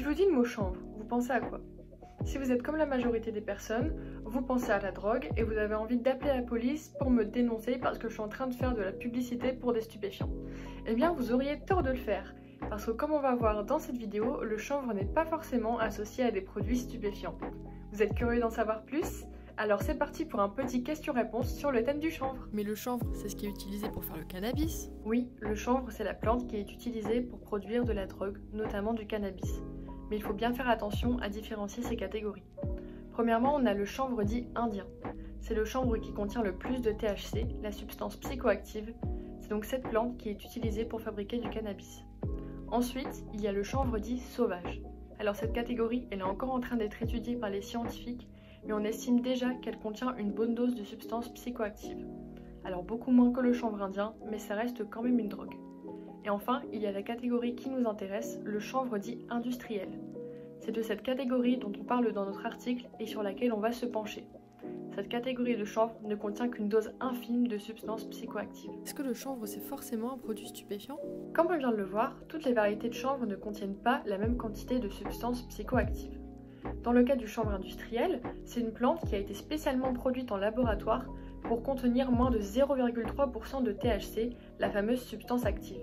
Si je vous dis le mot chanvre, vous pensez à quoi? Si vous êtes comme la majorité des personnes, vous pensez à la drogue et vous avez envie d'appeler la police pour me dénoncer parce que je suis en train de faire de la publicité pour des stupéfiants. Eh bien, vous auriez tort de le faire, parce que comme on va voir dans cette vidéo, le chanvre n'est pas forcément associé à des produits stupéfiants. Vous êtes curieux d'en savoir plus? Alors c'est parti pour un petit question-réponse sur le thème du chanvre. Mais le chanvre, c'est ce qui est utilisé pour faire le cannabis? Oui, le chanvre c'est la plante qui est utilisée pour produire de la drogue, notamment du cannabis. Mais il faut bien faire attention à différencier ces catégories. Premièrement, on a le chanvre dit indien. C'est le chanvre qui contient le plus de THC, la substance psychoactive. C'est donc cette plante qui est utilisée pour fabriquer du cannabis. Ensuite, il y a le chanvre dit sauvage. Alors cette catégorie, elle est encore en train d'être étudiée par les scientifiques, mais on estime déjà qu'elle contient une bonne dose de substances psychoactives. Alors beaucoup moins que le chanvre indien, mais ça reste quand même une drogue. Et enfin, il y a la catégorie qui nous intéresse, le chanvre dit industriel. C'est de cette catégorie dont on parle dans notre article et sur laquelle on va se pencher. Cette catégorie de chanvre ne contient qu'une dose infime de substances psychoactives. Est-ce que le chanvre c'est forcément un produit stupéfiant? Comme on vient de le voir, toutes les variétés de chanvre ne contiennent pas la même quantité de substances psychoactives. Dans le cas du chanvre industriel, c'est une plante qui a été spécialement produite en laboratoire pour contenir moins de 0,3% de THC, la fameuse substance active.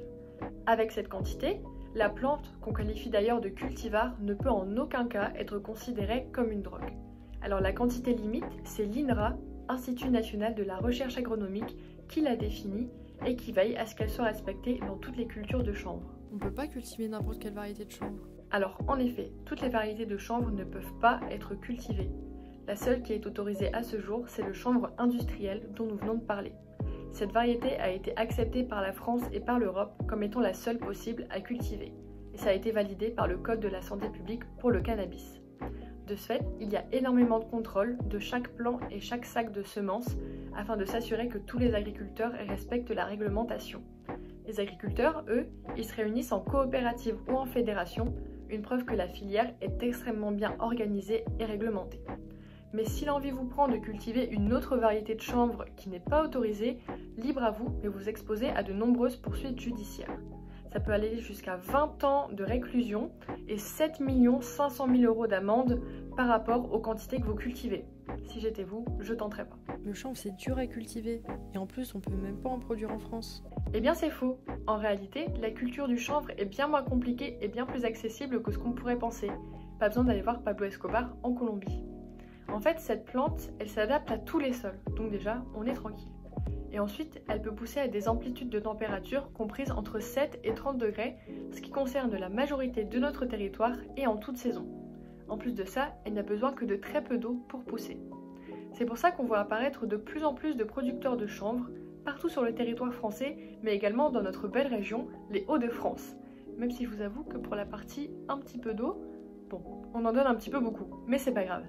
Avec cette quantité, la plante, qu'on qualifie d'ailleurs de cultivar, ne peut en aucun cas être considérée comme une drogue. Alors la quantité limite, c'est l'INRA, Institut National de la Recherche Agronomique, qui la définit et qui veille à ce qu'elle soit respectée dans toutes les cultures de chanvre. On ne peut pas cultiver n'importe quelle variété de chanvre. Alors en effet, toutes les variétés de chanvre ne peuvent pas être cultivées. La seule qui est autorisée à ce jour, c'est le chanvre industriel dont nous venons de parler. Cette variété a été acceptée par la France et par l'Europe comme étant la seule possible à cultiver. Et ça a été validé par le Code de la santé publique pour le cannabis. De ce fait, il y a énormément de contrôle de chaque plant et chaque sac de semences afin de s'assurer que tous les agriculteurs respectent la réglementation. Les agriculteurs, eux, ils se réunissent en coopérative ou en fédération, une preuve que la filière est extrêmement bien organisée et réglementée. Mais si l'envie vous prend de cultiver une autre variété de chanvre qui n'est pas autorisée, libre à vous, mais vous exposez à de nombreuses poursuites judiciaires. Ça peut aller jusqu'à 20 ans de réclusion et 7 500 000 € d'amende par rapport aux quantités que vous cultivez. Si j'étais vous, je tenterais pas. Le chanvre c'est dur à cultiver et en plus on peut même pas en produire en France. Eh bien c'est faux. En réalité, la culture du chanvre est bien moins compliquée et bien plus accessible que ce qu'on pourrait penser. Pas besoin d'aller voir Pablo Escobar en Colombie. En fait, cette plante, elle s'adapte à tous les sols, donc déjà, on est tranquille. Et ensuite, elle peut pousser à des amplitudes de température comprises entre 7 et 30 degrés, ce qui concerne la majorité de notre territoire et en toute saison. En plus de ça, elle n'a besoin que de très peu d'eau pour pousser. C'est pour ça qu'on voit apparaître de plus en plus de producteurs de chanvre, partout sur le territoire français, mais également dans notre belle région, les Hauts-de-France. Même si je vous avoue que pour la partie un petit peu d'eau, bon, on en donne un petit peu beaucoup, mais c'est pas grave.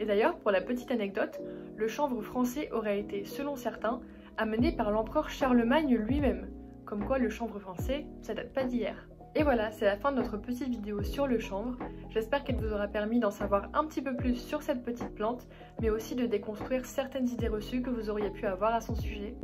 Et d'ailleurs, pour la petite anecdote, le chanvre français aurait été, selon certains, amené par l'empereur Charlemagne lui-même. Comme quoi le chanvre français, ça date pas d'hier. Et voilà, c'est la fin de notre petite vidéo sur le chanvre. J'espère qu'elle vous aura permis d'en savoir un petit peu plus sur cette petite plante, mais aussi de déconstruire certaines idées reçues que vous auriez pu avoir à son sujet.